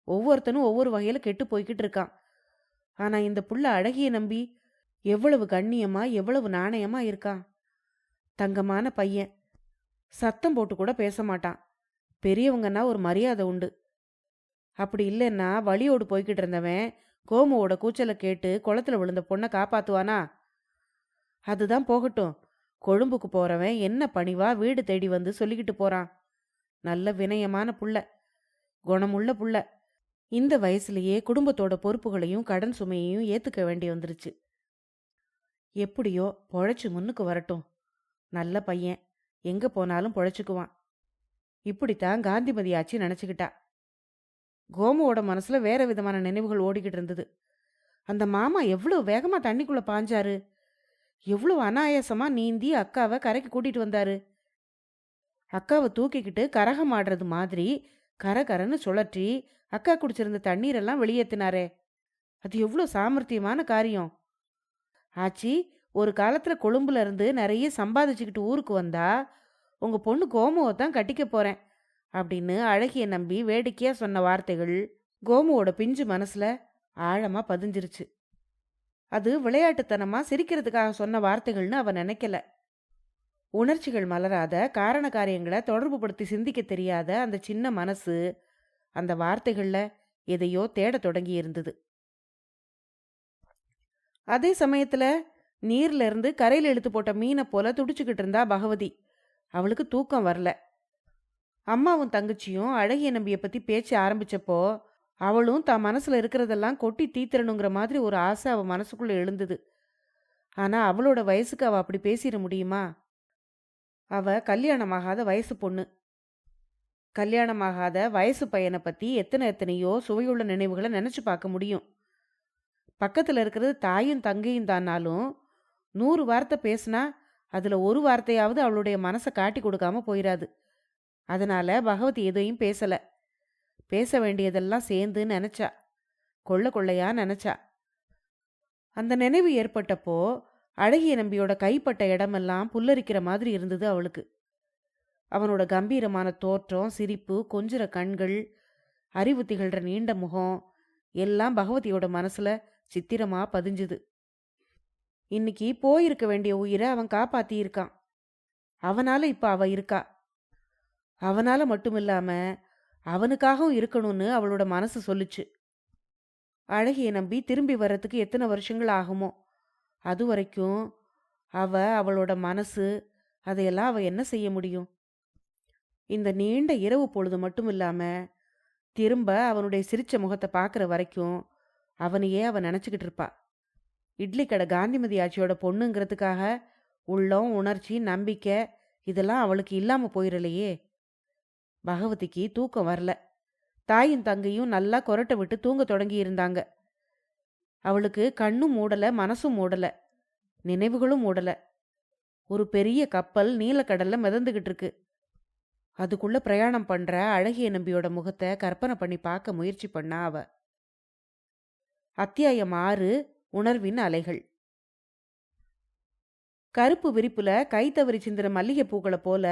ஒவ்வொருத்தனும் ஒவ்வொரு வகையில கெட்டு போய்கிட்டு இருக்கான். ஆனா இந்த புள்ள அழகிய நம்பி எவ்வளவு கண்ணியமா எவ்வளவு நாணயமா இருக்கான். தங்கமான பையன், சத்தம் போட்டு கூட பேச மாட்டான். பெரியவங்கன்னா ஒரு மரியாதை உண்டு. அப்படி இல்லைன்னா வழியோடு போய்கிட்டு இருந்தவன் கோமுவோட கூச்சலை கேட்டு குளத்துல விழுந்த பொண்ணை காப்பாத்துவானா? அதுதான் போகட்டும், கொழும்புக்கு போறவன் என்ன பணிவா வீடு தேடி வந்து சொல்லிக்கிட்டு போறான். நல்ல வினயமான புள்ள, குணமுள்ள புள்ள. இந்த வயசுலயே குடும்பத்தோட பொறுப்புகளையும் கடன் சுமையையும் ஏத்துக்க வேண்டி வந்துருச்சு. எப்படியோ பொழைச்சு முன்னுக்கு வரட்டும். நல்ல பையன், எங்க போனாலும் பொழைச்சுக்குவான். இப்படித்தான் காந்திமதி ஆச்சி நினைச்சுக்கிட்டா. கோமுவோட மனசுல வேற விதமான நினைவுகள் ஓடிக்கிட்டு இருந்தது. அந்த மாமா எவ்வளவு வேகமா தண்ணிக்குள்ள பாஞ்சாரு, எவ்வளவு அனாயாசமா நீந்தி அக்காவை கரைக்கு கூட்டிட்டு வந்தாரு. அக்காவை தூக்கிக்கிட்டு கரகம் ஆடுறது மாதிரி கரகரன்னு சுழற்றி அக்கா குடிச்சிருந்த தண்ணீரெல்லாம் வெளியேத்தினாரே, அது எவ்வளோ சாமர்த்தியமான காரியம். ஆச்சி, ஒரு காலத்துல கொழும்புல இருந்து நிறைய சம்பாதிச்சுக்கிட்டு ஊருக்கு வந்தா உங்க பொண்ணு கோமுவை தான் கட்டிக்க போறேன் அப்படின்னு அழகிய நம்பி வேடிக்கையா சொன்ன வார்த்தைகள் கோமுவோட பிஞ்சு மனசுல ஆழமா பதிஞ்சிருச்சு. அது விளையாட்டுத்தனமா சிரிக்கிறதுக்காக சொன்ன வார்த்தைகள்னு அவ நினைக்கல. உணர்ச்சிகள் மலராத, காரண காரியங்களை தொடர்பு படுத்தி சிந்திக்க தெரியாத அந்த சின்ன மனசு அந்த வார்த்தைகள்ல எதையோ தேட தொடங்கி இருந்தது. அதே சமயத்துல நீர்ல இருந்து கரையில் இழுத்து போட்ட மீனை போல துடிச்சுக்கிட்டு இருந்தா பகவதி. அவளுக்கு தூக்கம் வரல. அம்மாவும் தங்கச்சியும் அழகிய நம்பியை பத்தி பேச்ச ஆரம்பிச்சப்போ அவளும் தான் மனசுல இருக்கிறதெல்லாம் கொட்டி தீத்திரணுங்கிற மாதிரி ஒரு ஆசை அவ மனசுக்குள்ள எழுந்தது. ஆனா அவளோட வயசுக்கு அவ அப்படி பேசிட முடியுமா? அவ கல்யாணமாகாத வயசு பொண்ணு. கல்யாணமாகாத வயசு பையனை பத்தி எத்தனையோ சுவையுள்ள நினைவுகளை நினைச்சு பார்க்க முடியும். பக்கத்துல இருக்கிறது தாயும் தங்கையும் தானாலும் 100 வார்த்தை பேசினா அதுல ஒரு வார்த்தையாவது அவளுடைய மனசை காட்டி கொடுக்காம போயிடாது. அதனால பகவதி எதையும் பேசல. பேச வேண்டியதெல்லாம் சேர்ந்து நினைச்சா, கொள்ள கொள்ளையா நினைச்சா. அந்த நினைவு ஏற்பட்டப்போ அழகிய நம்பியோட கைப்பட்ட இடமெல்லாம் புல்லரிக்கிற மாதிரி இருந்தது அவளுக்கு. அவனோட கம்பீரமான தோற்றம், சிரிப்பு, கொஞ்சிற கண்கள், அறிவு திகழ்ற நீண்ட முகம் எல்லாம் பகவதியோட மனசுல சித்திரமா பதிஞ்சுது. இன்னைக்கு போயிருக்க வேண்டிய உயிரை அவன் காப்பாத்தி இருக்கான். அவனால இப்ப அவ இருக்கா. அவனால மட்டுமில்லாம அவனுக்காகவும் இருக்கணும்னு அவளோட மனசு சொல்லுச்சு. அழகிய நம்பி திரும்பி வர்றதுக்கு எத்தனை வருஷங்கள் ஆகுமோ, அது வரைக்கும் அவளோட மனசு அதையெல்லாம் அவ என்ன செய்ய முடியும்? இந்த நீண்ட இரவு பொழுது மட்டும் இல்லாம திரும்ப அவனுடைய சிரிச்ச முகத்தை பார்க்குற வரைக்கும் அவனையே அவ நினச்சிக்கிட்டு இருப்பா. இட்லி கடை காந்திமதி ஆச்சியோட பொண்ணுங்கிறதுக்காக உள்ளம், உணர்ச்சி, நம்பிக்கை இதெல்லாம் அவளுக்கு இல்லாம போயிடலையே. பகவதிக்கு தூக்கம் வரல. தாயும் தங்கையும் நல்லா கொரட்டை விட்டு தூங்க தொடங்கி இருந்தாங்க. அவளுக்கு கண்ணும் மூடல, மனசும் மூடல, நினைவுகளும் மூடல. ஒரு பெரிய கப்பல் நீலக்கடல்ல மிதந்துகிட்டு இருக்கு. அதுக்குள்ள பிரயாணம் பண்ற அழகிய நம்பியோட முகத்தை கற்பனை பண்ணி பார்க்க முயற்சி பண்ணா அவ. அத்தியாயம் 6, உணர்வின் அலைகள். கருப்பு விரிப்புல கை தவறி சிந்திர மல்லிகை பூக்களை போல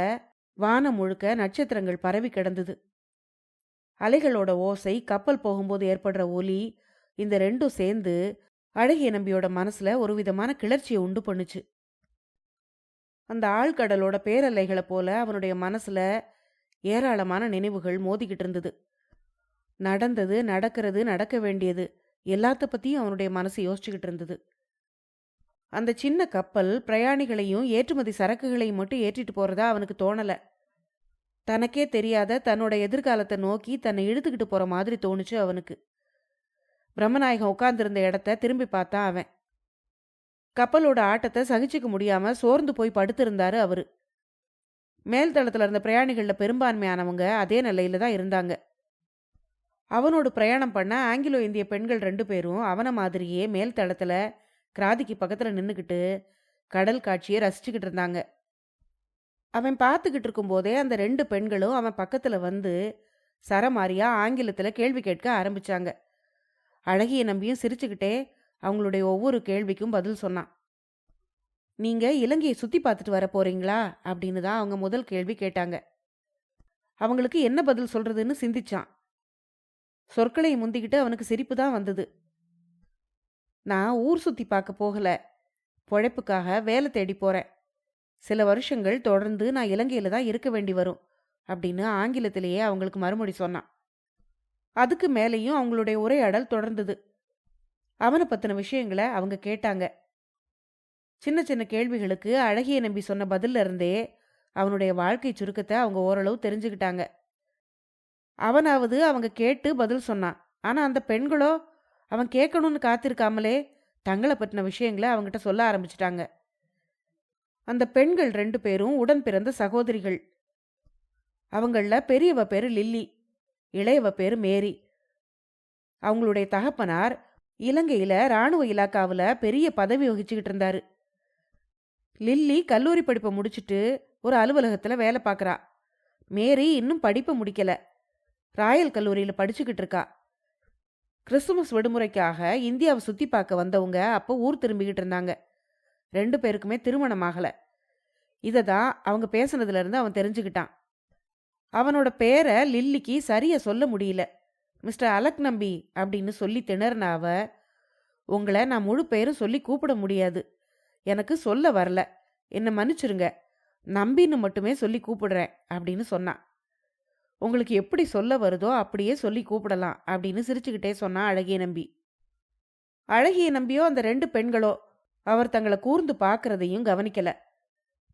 வானம் முழுக்க நட்சத்திரங்கள் பரவி கிடந்தது. அலைகளோட ஓசை, கப்பல் போகும்போது ஏற்படுற ஒலி, இந்த ரெண்டும் சேர்ந்து அழகிய நம்பியோட மனசுல ஒரு விதமான கிளர்ச்சியை உண்டு பண்ணுச்சு. அந்த ஆழ்கடலோட பேரலைகளை போல அவனுடைய மனசுல ஏராளமான நினைவுகள் மோதிக்கிட்டு இருந்தது. நடந்தது, நடக்கிறது, நடக்க வேண்டியது எல்லாத்த பத்தியும் அவனுடைய மனசு யோசிச்சுக்கிட்டு இருந்தது. அந்த சின்ன கப்பல் பிரயாணிகளையும் ஏற்றுமதி சரக்குகளையும் மட்டும் ஏற்றிட்டு போறதா அவனுக்கு தோணல. தனக்கே தெரியாத தன்னோட எதிர்காலத்தை நோக்கி தன்னை இழுத்துக்கிட்டு போற மாதிரி தோணுச்சு அவனுக்கு. பிரம்மநாயகம் உட்கார்ந்திருந்த இடத்த திரும்பி பார்த்தான் அவன். கப்பலோட ஆட்டத்தை சகிச்சுக்க முடியாம சோர்ந்து போய் படுத்திருந்தாரு அவரு. மேல்தளத்துல இருந்த பிரயாணிகள்ல பெரும்பான்மையானவங்க அதே நிலையில தான் இருந்தாங்க. அவனோடு பிரயாணம் பண்ண ஆங்கிலோ இந்திய பெண்கள் 2 பேரும் அவனை மாதிரியே மேல்தளத்துல கிராதிக்கு பக்கத்துல நின்னுக்கிட்டு கடல் காட்சியை ரசிச்சுக்கிட்டு இருந்தாங்க. அவன் பார்த்துக்கிட்டு இருக்கும்போதே அந்த 2 பெண்களும் அவன் பக்கத்துல வந்து சரமாரியா ஆங்கிலத்துல கேள்வி கேட்க ஆரம்பிச்சாங்க. அழகிய நம்பியும் சிரிச்சுக்கிட்டே அவங்களுடைய ஒவ்வொரு கேள்விக்கும் பதில் சொன்னான். நீங்க இலங்கையை சுத்தி பார்த்துட்டு வர போறீங்களா அப்படின்னு தான் அவங்க முதல் கேள்வி கேட்டாங்க. அவங்களுக்கு என்ன பதில் சொல்றதுன்னு சிந்திச்சான். சொற்களை முந்திக்கிட்டு அவனுக்கு சிரிப்பு தான் வந்தது. நான் ஊர் சுத்தி பார்க்க போகல, பொழைப்புக்காக வேலை தேடி போறேன். சில வருஷங்கள் தொடர்ந்து நான் இலங்கையில தான் இருக்க வேண்டி வரும் அப்படின்னு ஆங்கிலத்திலேயே அவங்களுக்கு மறுமொழி சொன்னான். அதுக்கு மேலேயும் அவங்களுடைய உரையாடல் தொடர்ந்தது. அவனை பத்தின விஷயங்களை அவங்க கேட்டாங்க. சின்ன சின்ன கேள்விகளுக்கு அழகிய நம்பி சொன்ன பதில்ல இருந்தே அவனுடைய வாழ்க்கை சுருக்கத்தை அவங்க ஓரளவு தெரிஞ்சுக்கிட்டாங்க. அவனாவது அவங்க கேட்டு பதில் சொன்னான். ஆனா அந்த பெண்களோ அவன் கேட்கணும்னு காத்திருக்காமலே தங்களை பற்றின விஷயங்களை அவங்கிட்ட சொல்ல ஆரம்பிச்சிட்டாங்க. அந்த பெண்கள் 2 பேரும் உடன் பிறந்த சகோதரிகள். அவங்கள பெரியவ பேரு லில்லி, இளையவ பேரு மேரி. அவங்களுடைய தகப்பனார் இலங்கையில ராணுவ இலாக்காவில் பெரிய பதவி வகிச்சுக்கிட்டு இருந்தாரு. லில்லி கல்லூரி படிப்பை முடிச்சுட்டு ஒரு அலுவலகத்துல வேலை பார்க்கறா. மேரி இன்னும் படிப்பை முடிக்கல, ராயல் கல்லூரியில் படிச்சுக்கிட்டு இருக்கா. கிறிஸ்துமஸ் விடுமுறைக்காக இந்தியாவை சுத்தி பார்க்க வந்தவங்க அப்போ ஊர் திரும்பிக்கிட்டு இருந்தாங்க. 2 பேருக்குமே திருமணம் ஆகல. இதை தான் அவங்க பேசுனதுல இருந்து அவன் தெரிஞ்சுக்கிட்டான். அவனோட பேரை லில்லிக்கு சரியா சொல்ல முடியல. மிஸ்டர் அலக் நம்பி அப்படின்னு சொல்லி திணறின அவ, உங்களை நான் முழு பேரும் சொல்லி கூப்பிட முடியாது, எனக்கு சொல்ல வரல, என்னை மன்னிச்சிருங்க, நம்பின்னு மட்டுமே சொல்லி கூப்பிடுறேன் அப்படின்னு சொன்னான். உங்களுக்கு எப்படி சொல்ல வருதோ அப்படியே சொல்லி கூப்பிடலாம் அப்படின்னு சிரிச்சுக்கிட்டே சொன்னான் அழகிய நம்பி. அழகிய நம்பியோ அந்த 2 பெண்களோ அவர் தங்களை கூர்ந்து பார்க்கறதையும் கவனிக்கல.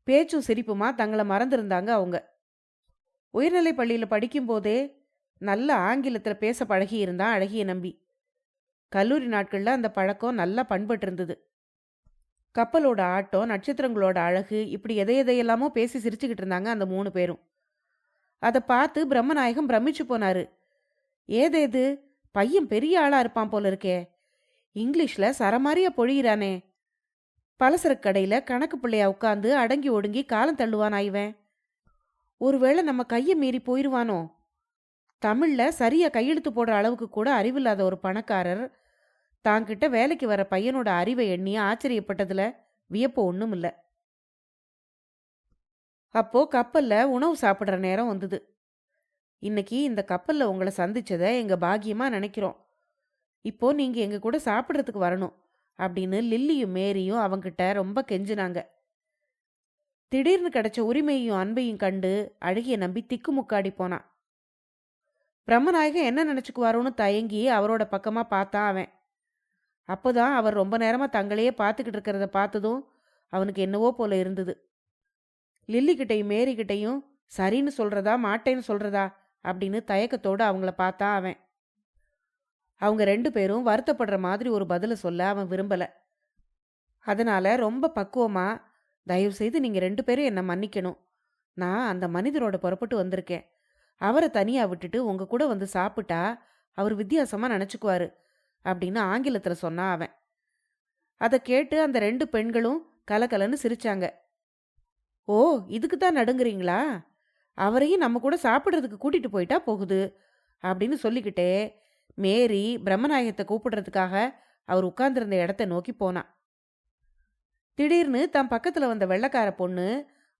பேச்சும் சிரிப்புமா தங்களை மறந்திருந்தாங்க அவங்க. உயர்நிலை பள்ளியில் படிக்கும்போதே நல்ல ஆங்கிலத்தில் பேச பழகி இருந்தான் அழகிய நம்பி. கல்லூரி நாட்களில் அந்த பழக்கம் நல்லா பண்பட்டு இருந்தது. கப்பலோட ஆட்டம், நட்சத்திரங்களோட அழகு, இப்படி எதையெல்லாமோ பேசி சிரிச்சுக்கிட்டு இருந்தாங்க அந்த 3 பேரும். அதை பார்த்து பிரம்மநாயகம் பிரமிச்சு போனாரு. ஏதேது பையன் பெரிய ஆளா இருப்பான் போல இருக்கே, இங்கிலீஷ்ல சரமாரியா பொழியிறானே, பலசரக்கு கடையில கணக்கு பிள்ளையா உட்காந்து அடங்கி ஒடுங்கி காலம் தள்ளுவானா இவன், ஒருவேளை நம்ம கையை மீறி போயிருவானோ, தமிழ்ல சரியா கையெழுத்து போடுற அளவுக்கு கூட அறிவில்லாத ஒரு பணக்காரர் தாங்கிட்ட வேலைக்கு வர பையனோட அறிவை எண்ணி ஆச்சரியப்பட்டதுல வியப்பு ஒண்ணும் இல்ல. அப்போ கப்பல்ல உணவு சாப்பிட்ற நேரம் வந்தது. இன்னைக்கு இந்த கப்பல்ல உங்களை சந்திச்சதை எங்க பாக்கியமா நினைக்கிறோம். இப்போ நீங்க எங்க கூட சாப்பிட்றதுக்கு வரணும் அப்படின்னு லில்லியும் மேரியும் அவங்கிட்ட ரொம்ப கெஞ்சினாங்க. திடீர்னு கிடைச்ச உரிமையும் அன்பையும் கண்டு அழகிய நம்பி திக்குமுக்காடி போனான். பிரம்மநாயகம் என்ன நினைச்சுக்குவாரோன்னு தயங்கி அவரோட பக்கமா பார்த்தான் அவன். அப்போதான் அவர் ரொம்ப நேரமா தங்களையே பார்த்துக்கிட்டு இருக்கிறத பார்த்ததும் அவனுக்கு என்னவோ போல இருந்தது. லில்லிக்கிட்டையும் மேரிக்கிட்டையும் சரின்னு சொல்றதா மாட்டேன்னு சொல்றதா அப்படின்னு தயக்கத்தோடு அவங்கள பார்த்தான் அவன். அவங்க 2 பேரும் வருத்தப்படுற மாதிரி ஒரு பதிலை சொல்ல அவன் விரும்பல. அதனால ரொம்ப பக்குவமா, தயவு செய்து நீங்க 2 பேரும் என்னை மன்னிக்கணும், நான் அந்த மனிதரோட புறப்பட்டு வந்திருக்கேன், அவரை தனியா விட்டுட்டு உங்க கூட வந்து சாப்பிட்டா அவர் வித்தியாசமா நினைச்சுக்குவாரு அப்படின்னு ஆங்கிலத்தில் சொன்னான் அவன். அதை கேட்டு அந்த 2 பெண்களும் கலகலன்னு சிரிச்சாங்க. ஓ, இதுக்கு தான் நடுங்குறீங்களா, அவரையும் நம்ம கூட சாப்பிட்றதுக்கு கூட்டிட்டு போயிட்டா போகுது அப்படின்னு சொல்லிக்கிட்டே மேரி பிரம்மநாயகத்தை கூப்பிடுறதுக்காக அவர் உட்கார்ந்திருந்த இடத்த நோக்கி போனான். திடீர்னு தன் பக்கத்துல வந்த வெள்ளைக்கார பொண்ணு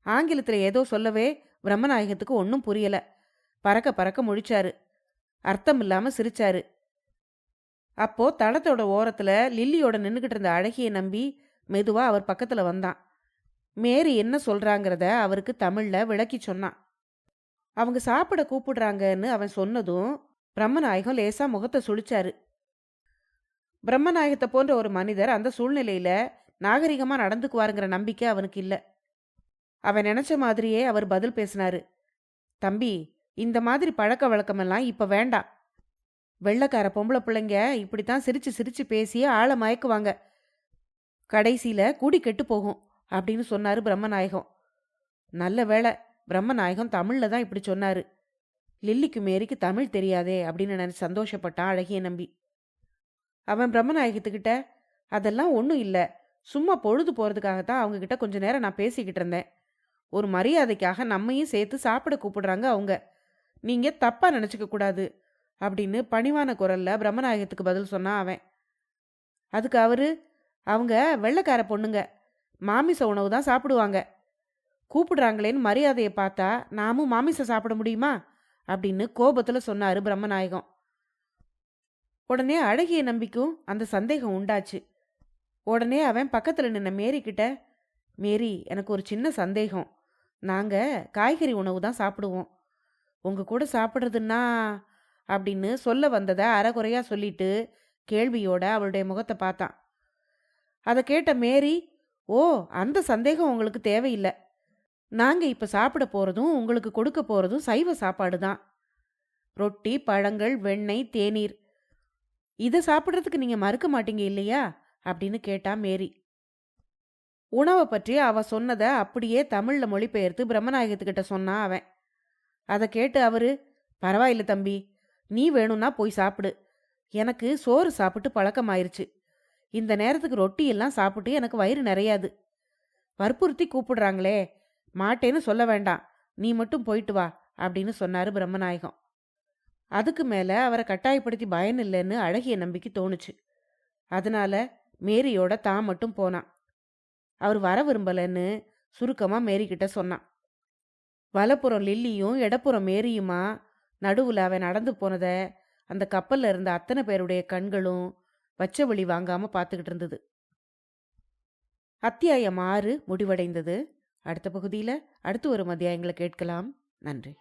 ஆங்கிலத்துல ஏதோ சொல்லவே பிரம்மநாயகத்துக்கு ஒன்றும் புரியல. பறக்க பறக்க முழிச்சாரு, அர்த்தம் இல்லாம சிரிச்சாரு. அப்போ தளத்தோட ஓரத்துல லில்லியோட நின்றுகிட்டு இருந்த அழகிய நம்பி மெதுவா அவர் பக்கத்துல வந்தான். மேரி என்ன சொல்றாங்கிறத அவருக்கு தமிழ்ல விளக்கி சொன்னான். அவங்க சாப்பிட கூப்பிடுறாங்கன்னு அவன் சொன்னதும் பிரம்மநாயகம் லேசா முகத்தை சுழிச்சாரு. பிரம்மநாயகத்தை போன்ற ஒரு மனிதர் அந்த சூழ்நிலையில நாகரிகமா நடந்துக்குவாருங்கிற நம்பிக்கை அவனுக்கு இல்ல. அவன் நினைச்ச மாதிரியே அவர் பதில் பேசினாரு. தம்பி, இந்த மாதிரி பழக்க வழக்கமெல்லாம் இப்ப வேண்டாம். வெள்ளைக்கார பொம்பளை பிள்ளைங்க இப்படித்தான் சிரிச்சு சிரிச்சு பேசியே ஆளை மயக்குவாங்க, கடைசியில கூடி கெட்டு போகும் அப்படின்னு சொன்னாரு பிரம்மநாயகம். நல்ல வேளை பிரம்மநாயகம் தமிழ்ல தான் இப்படி சொன்னாரு. லில்லிக்கு மேரிக்கு தமிழ் தெரியாதே அப்படின்னு நினைச்சு சந்தோஷப்பட்டான் அழகிய நம்பி. அவன் பிரம்மநாயகத்துக்கிட்ட, அதெல்லாம் ஒன்றும் இல்லை. சும்மா பொழுது போகிறதுக்காகத்தான் அவங்க கிட்ட கொஞ்ச நேரம் நான் பேசிக்கிட்டு இருந்தேன். ஒரு மரியாதைக்காக நம்மையும் சேர்த்து சாப்பிட கூப்பிடுறாங்க அவங்க. நீங்க தப்பா நினைச்சுக்க கூடாது அப்படின்னு பணிவான குரல்ல பிரம்மநாயகத்துக்கு பதில் சொன்னான் அவன். அதுக்கு அவரு, அவங்க வெள்ளைக்கார பொண்ணுங்க, மாமிச உணவு தான் சாப்பிடுவாங்க. கூப்பிடுறாங்களேன்னு மரியாதையை பார்த்தா நாமும் மாமிசம் சாப்பிட முடியுமா அப்படின்னு கோபத்துல சொன்னாரு பிரம்மநாயகம். உடனே அழகிய நம்பிக்கும் அந்த சந்தேகம் உண்டாச்சு. உடனே அவன் பக்கத்துல நின்ன மேரி கிட்ட, மேரி, எனக்கு ஒரு சின்ன சந்தேகம். நாங்க காய்கறி உணவு தான் சாப்பிடுவோம். உங்க கூட சாப்பிட்றதுன்னா அப்படின்னு சொல்ல வந்ததை அரைகுறையா சொல்லிட்டு கேள்வியோட அவளுடைய முகத்தை பார்த்தான். அதை கேட்ட மேரி, ஓ, அந்த சந்தேகம் உங்களுக்கு தேவையில்லை. நாங்க இப்ப சாப்பிட போறதும் உங்களுக்கு கொடுக்க போறதும் சைவ சாப்பாடு தான். ரொட்டி, பழங்கள், வெண்ணெய், தேநீர். இதை சாப்பிட்றதுக்கு நீங்க மறுக்க மாட்டீங்க இல்லையா அப்படின்னு கேட்டா மேரி. உணவை பற்றி அவ சொன்னதை அப்படியே தமிழ்ல மொழிபெயர்த்து பிரம்மநாயகத்துக்கிட்ட சொன்னான் அவன். அதை கேட்டு அவரு, பரவாயில்ல தம்பி, நீ வேணும்னா போய் சாப்பிடு. எனக்கு சோறு சாப்பிட்டு பழக்கமாயிருச்சு. இந்த நேரத்துக்கு ரொட்டி எல்லாம் சாப்பிட்டு எனக்கு வயிறு நிறையாது. வற்புறுத்தி கூப்பிடுறாங்களே, மாட்டேன்னு சொல்ல வேண்டாம், நீ மட்டும் போயிட்டு வா அப்படின்னு சொன்னாரு பிரம்மநாயகம். அதுக்கு மேல அவரை கட்டாயப்படுத்தி பயன் இல்லைன்னு அழகிய நம்பிக்கை தோணுச்சு. அதனால மேரியோட தான் மட்டும் போனான். அவர் வர விரும்பலன்னு சுருக்கமா மேரி கிட்ட சொன்னான். வலப்புறம் லில்லியும் இடப்புறம் மேரியுமா நடுவுல அவன் நடந்து போனத அந்த கப்பல்ல இருந்த அத்தனை பேருடைய கண்களும் வச்ச வழி வாங்காம பார்த்துக்கிட்டு இருந்தது. அத்தியாயம் 6 முடிவடைந்தது. அடுத்த பகுதியில் அடுத்து வரும் அத்தியாயங்களை கேட்கலாம். நன்றி.